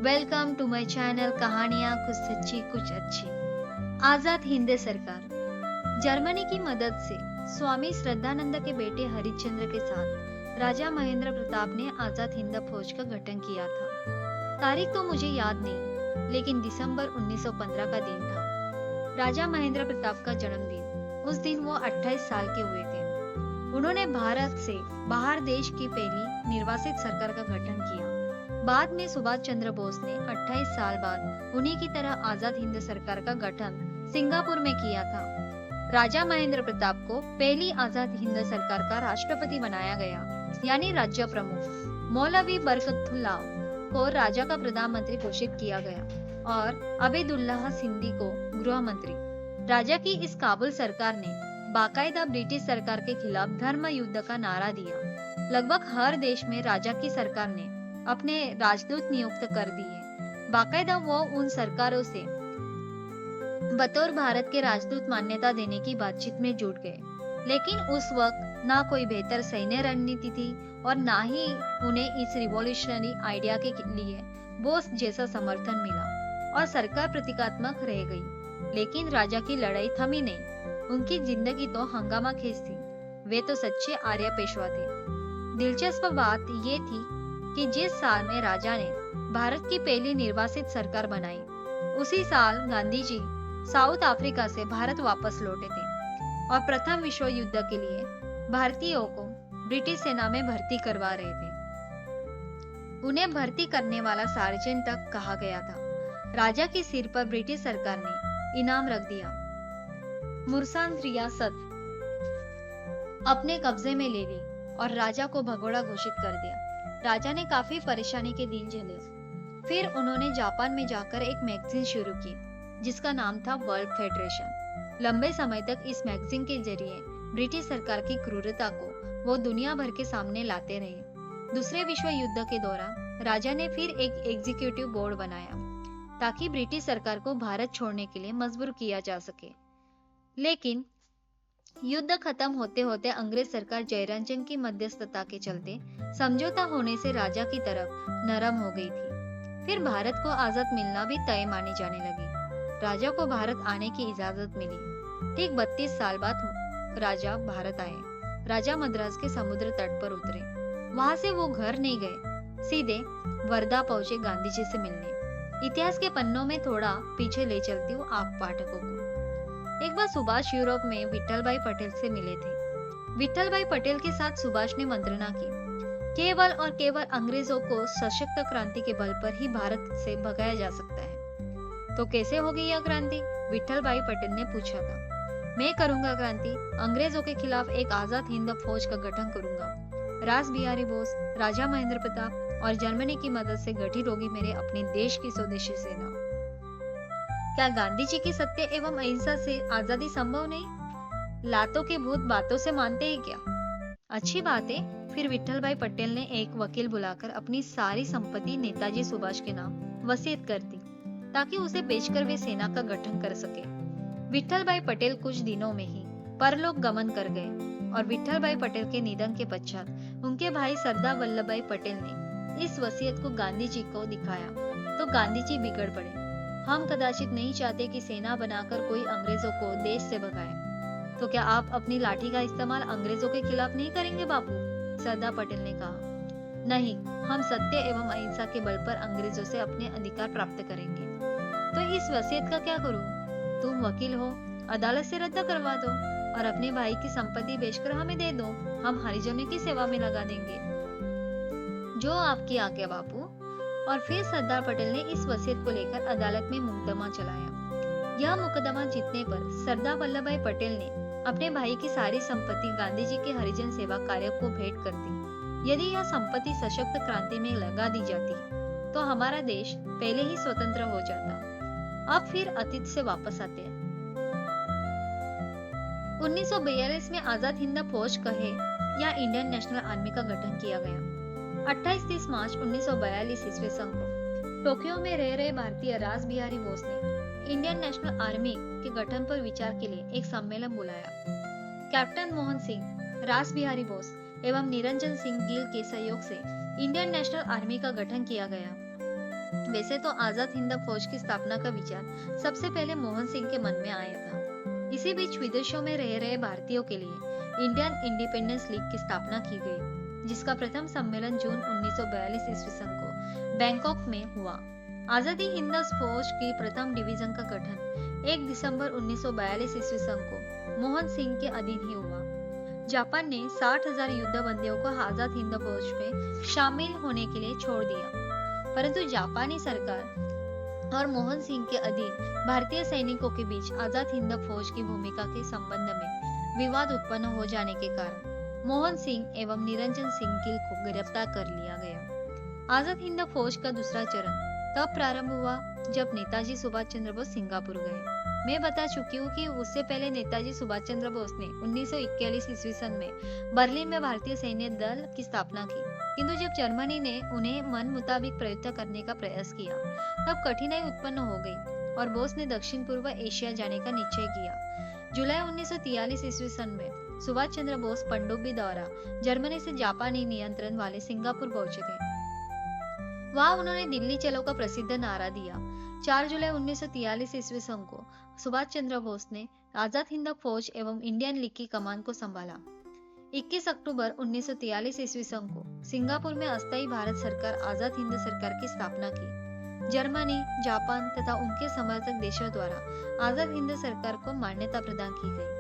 Welcome to my channel कहानियां कुछ सच्ची कुछ अच्छी। आजाद हिंद सरकार। जर्मनी की मदद से स्वामी श्रद्धानंद के बेटे हरिश्चंद्र के साथ राजा महेंद्र प्रताप ने आजाद हिंद फौज का गठन किया था। तारीख तो मुझे याद नहीं, लेकिन दिसंबर 1915 का दिन था, राजा महेंद्र प्रताप का जन्मदिन। उस दिन वो 28 साल के हुए थे। उन्होंने भारत से बाहर देश की पहली निर्वासित सरकार का गठन किया। बाद में सुभाष चंद्र बोस ने 28 साल बाद उन्हीं की तरह आजाद हिंद सरकार का गठन सिंगापुर में किया था। राजा महेंद्र प्रताप को पहली आजाद हिंद सरकार का राष्ट्रपति बनाया गया, यानी राज्य प्रमुख। मौलवी बरकतुल्लाह को राजा का प्रधानमंत्री घोषित किया गया और अबेदुल्लाह सिंधी को गृह मंत्री। राजा की इस काबुल सरकार ने बाकायदा ब्रिटिश सरकार के खिलाफ धर्म युद्ध का नारा दिया। लगभग हर देश में राजा की सरकार ने अपने राजदूत नियुक्त कर दिए। बाकायदा वो उन सरकारों से बतौर भारत के राजदूत मान्यता देने की बातचीत में जुट गए। लेकिन उस वक्त ना कोई बेहतर सैन्य रणनीति थी और ना ही उन्हें इस रिवॉल्यूशनरी आइडिया के लिए बोस जैसा समर्थन मिला और सरकार प्रतीकात्मक रह गई। लेकिन राजा की लड़ाई थमी नहीं। उनकी जिंदगी तो हंगामा खेज थी। वे तो सच्चे आर्य पेशवा थे। दिलचस्प बात ये थी कि जिस साल में राजा ने भारत की पहली निर्वासित सरकार बनाई, उसी साल गांधी जी साउथ अफ्रीका से भारत वापस लौटे थे और प्रथम विश्व युद्ध के लिए भारतीयों को ब्रिटिश सेना में भर्ती करवा रहे थे। उन्हें भर्ती करने वाला सार्जेंट तक कहा गया था। राजा के सिर पर ब्रिटिश सरकार ने इनाम रख दिया। मुर्सान रियासत अपने कब्जे में ले ली और राजा को भगोड़ा घोषित कर दिया। राजा ने काफी परेशानी के दिन झेले। फिर उन्होंने जापान में जाकर एक मैगजीन शुरू की, जिसका नाम था वर्ल्ड फेडरेशन। लंबे समय तक इस मैगजीन के जरिए ब्रिटिश सरकार की क्रूरता को वो दुनिया भर के सामने लाते रहे। दूसरे विश्व युद्ध के दौरान राजा ने फिर एक एग्जीक्यूटिव बोर्ड बनाया, ताकि ब्रिटिश सरकार को भारत छोड़ने के लिए मजबूर किया जा सके। लेकिन युद्ध खत्म होते होते अंग्रेज सरकार जयरंजन की मध्यस्थता के चलते समझौता होने से राजा की तरफ नरम हो गई थी। फिर भारत को आजाद मिलना भी तय मानी जाने लगी। राजा को भारत आने की इजाजत मिली। ठीक 32 साल बाद राजा भारत आए। राजा मद्रास के समुद्र तट पर उतरे। वहां से वो घर नहीं गए, सीधे वर्धा पहुंचे गांधी जी से मिलने। इतिहास के पन्नों में थोड़ा पीछे ले चलती हूँ आप पाठकों को। एक बार सुभाष यूरोप में विट्ठल भाई पटेल से मिले थे। विट्ठल भाई पटेल के साथ सुभाष ने मंत्रणा की, केवल और केवल अंग्रेजों को सशक्त क्रांति के बल पर ही भारत से भगाया जा सकता है। तो कैसे होगी यह क्रांति? विट्ठल भाई पटेल ने पूछा था। मैं करूंगा क्रांति। अंग्रेजों के खिलाफ एक आजाद हिंद फौज का गठन करूंगा। रास बिहारी बोस, राजा महेंद्र प्रताप और जर्मनी की मदद से गठित होगी मेरे अपने देश की स्वदेशी सेना। क्या गांधी जी की सत्य एवं अहिंसा से आजादी संभव नहीं? लातों के भूत बातों से मानते हैं क्या? अच्छी बात है। फिर विट्ठल भाई पटेल ने एक वकील बुलाकर अपनी सारी संपत्ति नेताजी सुभाष के नाम वसीयत कर दी, ताकि उसे बेचकर वे सेना का गठन कर सके। विट्ठल भाई पटेल कुछ दिनों में ही परलोक गमन कर गए और विट्ठल भाई पटेल के निधन के पश्चात उनके भाई सरदार वल्लभ भाई पटेल ने इस वसीयत को गांधी जी को दिखाया तो गांधी जी बिगड़ पड़े। हम कदाचित नहीं चाहते कि सेना बनाकर कोई अंग्रेजों को देश से भगाए। तो क्या आप अपनी लाठी का इस्तेमाल अंग्रेजों के खिलाफ नहीं करेंगे बापू? सरदार पटेल ने कहा। नहीं, हम सत्य एवं अहिंसा के बल पर अंग्रेजों से अपने अधिकार प्राप्त करेंगे। तो इस वसीयत का क्या करूं? तुम वकील हो, अदालत से रद्द करवा दो और अपने भाई की संपत्ति बेचकर हमें दे दो। हम हरिजनों की सेवा में लगा देंगे। जो आपकी आज्ञा बापू। और फिर सरदार पटेल ने इस वसीयत को लेकर अदालत में मुकदमा चलाया। यह मुकदमा जीतने पर सरदार वल्लभ भाई पटेल ने अपने भाई की सारी संपत्ति गांधी जी के हरिजन सेवा कार्य को भेंट कर दी। यदि यह संपत्ति सशक्त क्रांति में लगा दी जाती तो हमारा देश पहले ही स्वतंत्र हो जाता। अब फिर अतीत से वापस आते हैं। 1942 में आजाद हिंद फौज कहे या इंडियन नेशनल आर्मी का गठन किया गया। 28-30 मार्च 1942 ईस्वी सन को टोक्यो में रह रहे भारतीय रास बिहारी बोस ने इंडियन नेशनल आर्मी के गठन पर विचार के लिए एक सम्मेलन बुलाया। कैप्टन मोहन सिंह, रास बिहारी बोस एवं निरंजन सिंह गिल के सहयोग से इंडियन नेशनल आर्मी का गठन किया गया। वैसे तो आजाद हिंद फौज की स्थापना का विचार सबसे पहले मोहन सिंह के मन में आया था। इसी बीच विदेशों में रह रहे भारतीयों के लिए इंडियन इंडिपेंडेंस लीग की स्थापना की गई, जिसका प्रथम सम्मेलन जून 1942 ईस्वी को बैंकॉक में हुआ। आजादी हिंद फौज की प्रथम डिवीजन का गठन 1 दिसंबर 1942 ईस्वी को मोहन सिंह के अधीन ही हुआ। जापान ने 60,000 युद्ध बंदियों को आजाद हिंद फौज में शामिल होने के लिए छोड़ दिया, परंतु जापानी सरकार और मोहन सिंह के अधीन भारतीय सैनिकों के बीच आजाद हिंद फौज की भूमिका के संबंध में विवाद उत्पन्न हो जाने के कारण मोहन सिंह एवं निरंजन सिंह गिल को गिरफ्तार कर लिया गया। आजाद हिंद फौज का दूसरा चरण तब प्रारंभ हुआ जब नेताजी सुभाष चंद्र बोस सिंगापुर गए। मैं बता चुकी हूँ कि उससे पहले नेताजी सुभाष चंद्र बोस ने 1941 ईस्वी सन में बर्लिन में भारतीय सैन्य दल की स्थापना की, किंतु जब जर्मनी ने उन्हें मन मुताबिक प्रयुक्त करने का प्रयास किया तब कठिनाई उत्पन्न हो गई और बोस ने दक्षिण पूर्व एशिया जाने का निश्चय किया। जुलाई 1943 ईस्वी सन में सुभाष चंद्र बोस पनडुब्बी द्वारा जर्मनी से जापानी नियंत्रण वाले सिंगापुर पहुंचे थे। वहां उन्होंने दिल्ली चलो का प्रसिद्ध नारा दिया। 4 जुलाई 1943 ईस्वी सन को सुभाष चंद्र बोस ने आजाद हिंद फौज एवं इंडियन लीग की कमान को संभाला। 21 अक्टूबर 1943 ईस्वी सन को सिंगापुर में अस्थायी भारत सरकार आजाद हिंद सरकार की स्थापना की। जर्मनी, जापान तथा उनके समर्थक देशों द्वारा आजाद हिंद सरकार को मान्यता प्रदान की गई।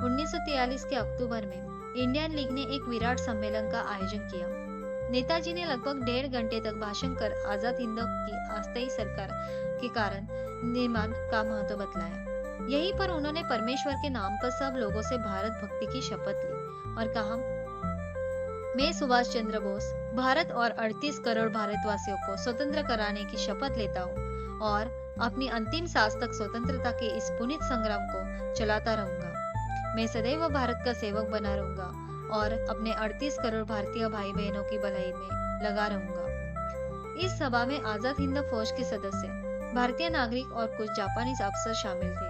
1943 के अक्टूबर में इंडियन लीग ने एक विराट सम्मेलन का आयोजन किया। नेताजी ने लगभग 1.5 घंटे तक भाषण कर आजाद हिंद की अस्थायी सरकार के कारण निर्माण का महत्व बतलाया। यहीं पर उन्होंने परमेश्वर के नाम पर सब लोगों से भारत भक्ति की शपथ ली और कहा, मैं सुभाष चंद्र बोस भारत और 38 करोड़ भारतवासियों को स्वतंत्र कराने की शपथ लेता हूँ और अपनी अंतिम सांस तक स्वतंत्रता के इस पुनीत संग्राम को चलाता रहूंगा। मैं सदैव भारत का सेवक बना रहूंगा और अपने 38 करोड़ भारतीय भाई बहनों की भलाई में लगा रहूंगा। इस सभा में आजाद हिंद फौज के सदस्य, भारतीय नागरिक और कुछ जापानीज अफसर शामिल थे।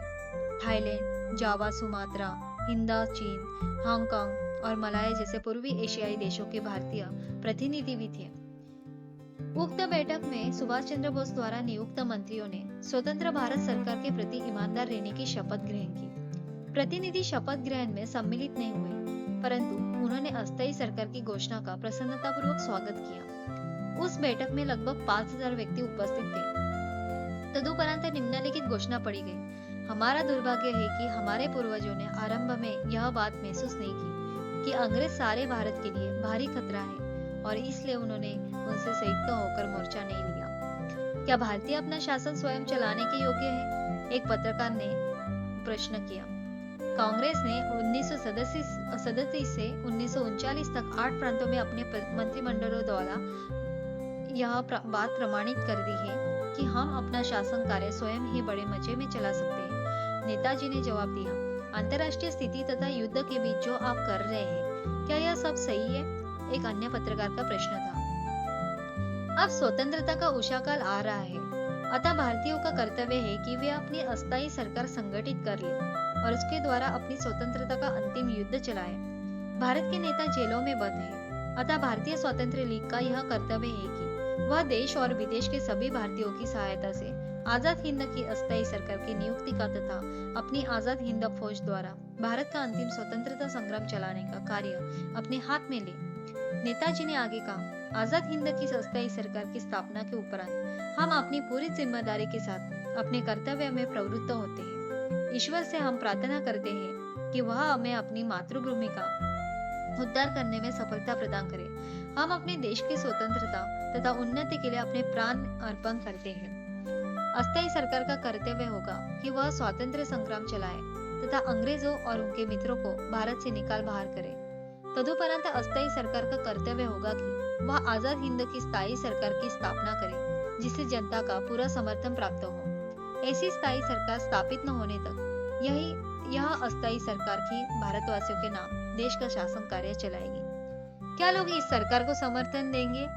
थाईलैंड, जावा, सुमात्रा, हिंद, चीन, हांगकांग और मलाया जैसे पूर्वी एशियाई देशों के भारतीय प्रतिनिधि भी थे। उक्त बैठक में सुभाष चंद्र बोस द्वारा नियुक्त मंत्रियों ने स्वतंत्र भारत सरकार के प्रति ईमानदार रहने की शपथ ग्रहण की। प्रतिनिधि शपथ ग्रहण में सम्मिलित नहीं हुए, परंतु उन्होंने अस्थायी सरकार की घोषणा का प्रसन्नतापूर्वक स्वागत किया। उस बैठक में लगभग 5,000 व्यक्ति उपस्थित थे। तदुपरांत निम्नलिखित घोषणा पड़ी गई, हमारा दुर्भाग्य है कि हमारे पूर्वजों ने आरंभ में यह बात महसूस नहीं की कि अंग्रेज सारे भारत के लिए भारी खतरा है और इसलिए उन्होंने उनसे संयुक्त होकर मोर्चा नहीं लिया। क्या भारतीय अपना शासन स्वयं चलाने के योग्य है? एक पत्रकार ने प्रश्न किया। कांग्रेस ने 1937 से 1939 तक 8 प्रांतों में अपने मंत्रिमंडलों द्वारा यह बात प्रमाणित कर दी है कि हम अपना शासन कार्य स्वयं ही बड़े मजे में चला सकते हैं। नेताजी ने जवाब दिया, अंतर्राष्ट्रीय स्थिति तथा युद्ध के बीच जो आप कर रहे हैं, क्या यह सब सही है? एक अन्य पत्रकार का प्रश्न था। अब स्वतंत्रता का उषाकाल आ रहा है, अतः भारतीयों का कर्तव्य है कि वे अपनी अस्थायी सरकार संगठित कर लें और उसके द्वारा अपनी स्वतंत्रता का अंतिम युद्ध चलाएं। भारत के नेता जेलों में बंद हैं, अतः भारतीय स्वतंत्र लीग का यह कर्तव्य है कि वह देश और विदेश के सभी भारतीयों की सहायता से आजाद हिंद की अस्थायी सरकार की नियुक्ति का तथा अपनी आजाद हिंद फौज द्वारा भारत का अंतिम स्वतंत्रता संग्राम चलाने का कार्य अपने हाथ में ले। नेताजी ने आगे कहा, आजाद हिंद की अस्थायी सरकार की स्थापना के उपरांत हम अपनी पूरी जिम्मेदारी के साथ अपने कर्तव्य में प्रवृत्त होते हैं। ईश्वर से हम प्रार्थना करते हैं कि वह हमें अपनी मातृभूमि का उद्धार करने में सफलता प्रदान करे। हम अपने देश की स्वतंत्रता तथा उन्नति के लिए अपने प्राण अर्पण करते हैं। अस्थायी सरकार का कर्तव्य होगा कि वह स्वातंत्र्य संग्राम चलाए तथा अंग्रेजों और उनके मित्रों को भारत से निकाल बाहर करे। तदुपरांत अस्थायी सरकार का कर्तव्य होगा कि वह आजाद हिंद की स्थायी सरकार की स्थापना करे, जिससे जनता का पूरा समर्थन प्राप्त हो। ऐसी स्थायी सरकार स्थापित न होने तक यह अस्थायी सरकार की भारतवासियों के नाम देश का शासन कार्य चलाएगी। क्या लोग इस सरकार को समर्थन देंगे?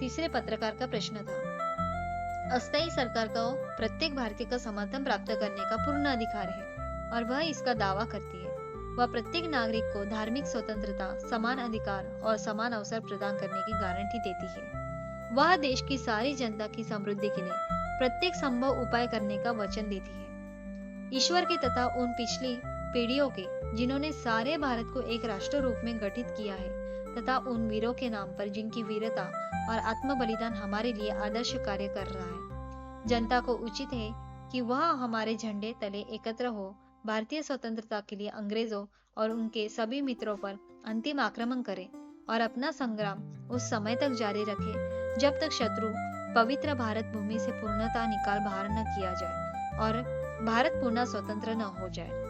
तीसरे पत्रकार का प्रश्न था। अस्थायी सरकार को प्रत्येक भारतीय का समर्थन प्राप्त करने का पूर्ण अधिकार है और वह इसका दावा करती है। वह प्रत्येक नागरिक को धार्मिक स्वतंत्रता, समान अधिकार और समान अवसर प्रदान करने की गारंटी देती है। वह देश की सारी जनता की समृद्धि के लिए प्रत्येक संभव उपाय करने का वचन देती है। ईश्वर के तथा उन पिछली पीढ़ियों के जिन्होंने सारे भारत को एक राष्ट्र रूप में गठित किया है, तथा उन वीरों के नाम पर जिनकी वीरता और आत्म बलिदान हमारे लिए आदर्श कार्य कर रहा है। जनता को उचित है कि वह हमारे झंडे तले एकत्र हो भारतीय स्वतंत्रता के लिए अंग्रेजों और उनके सभी मित्रों पर अंतिम आक्रमण करे और अपना संग्राम उस समय तक जारी रखे जब तक शत्रु पवित्र भारत भूमि से पूर्णतः निकाल बाहर न किया जाए और भारत पुनः स्वतंत्र न हो जाए।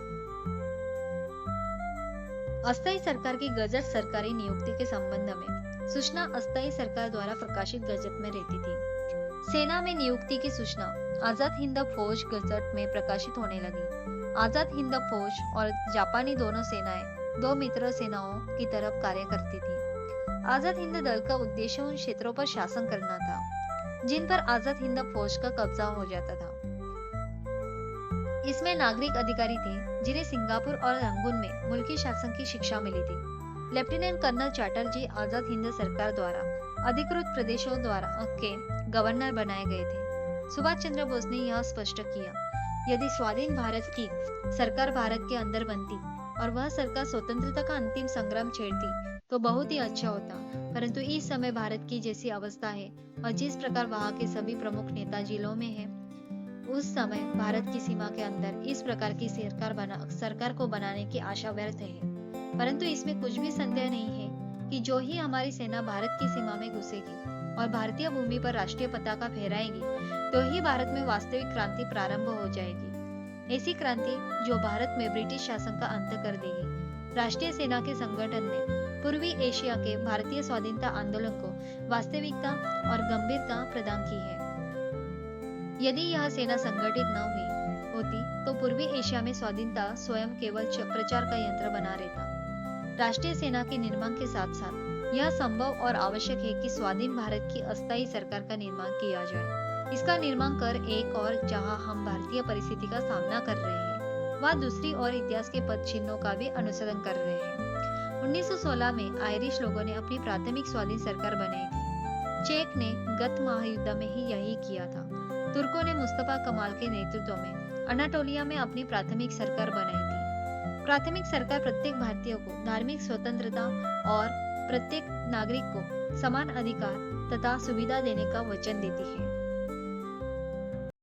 अस्थायी सरकार की गजट सरकारी नियुक्ति के संबंध में सूचना अस्थायी सरकार द्वारा प्रकाशित गजट में रहती थी। सेना में नियुक्ति की सूचना आजाद हिंद फौज गजट में प्रकाशित होने लगी। आजाद हिंद फौज और जापानी दोनों सेनाएं दो मित्र सेनाओं की तरफ कार्य करती थी। आजाद हिंद दल का उद्देश्य उन क्षेत्रों पर शासन करना था जिन पर आजाद हिंद फौज का कब्जा हो जाता था। इसमें नागरिक अधिकारी थे जिन्हें सिंगापुर और रंगून में मुल्की शासन की शिक्षा मिली थी। लेफ्टिनेंट कर्नल चैटर्जी आजाद हिंद सरकार द्वारा अधिकृत प्रदेशों द्वारा के गवर्नर बनाए गए थे। सुभाष चंद्र बोस ने यह स्पष्ट किया, यदि स्वाधीन भारत की सरकार भारत के अंदर बनती और वह सरकार स्वतंत्रता का अंतिम संग्राम छेड़ती तो बहुत ही अच्छा होता, परंतु इस समय भारत की जैसी अवस्था है और जिस प्रकार वहां के सभी प्रमुख नेता जिलों में है, उस समय भारत की सीमा के अंदर इस प्रकार की सरकार को बनाने की आशा व्यर्थ है। परंतु इसमें कुछ भी संदेह नहीं है कि जो ही हमारी सेना भारत की सीमा में घुसेगी और भारतीय भूमि पर राष्ट्रीय पताका फहराएगी तो ही भारत में वास्तविक क्रांति प्रारंभ हो जाएगी। ऐसी क्रांति जो भारत में ब्रिटिश शासन का अंत कर देगी। राष्ट्रीय सेना के संगठन ने पूर्वी एशिया के भारतीय स्वाधीनता आंदोलन को वास्तविकता और गंभीरता प्रदान की है। यदि यह सेना संगठित न हुई होती तो पूर्वी एशिया में स्वाधीनता स्वयं केवल प्रचार का यंत्र बना रहता। राष्ट्रीय सेना के निर्माण के साथ साथ यह संभव और आवश्यक है कि स्वाधीन भारत की अस्थायी सरकार का निर्माण किया जाए। इसका निर्माण कर एक और जहां हम भारतीय परिस्थिति का सामना कर रहे हैं, वह दूसरी और इतिहास के पद चिन्हों का भी अनुसरण कर रहे हैं। 1916 में आयरिश लोगों ने अपनी प्राथमिक स्वाधीन सरकार बनाई थी। चेक ने गत महायुद्ध में ही यही किया था। तुर्कों ने मुस्तफा कमाल के नेतृत्व में अनाटोलिया में अपनी प्राथमिक सरकार बनाई थी। प्राथमिक सरकार प्रत्येक भारतीय को धार्मिक स्वतंत्रता और प्रत्येक नागरिक को समान अधिकार तथा सुविधा देने का वचन देती है।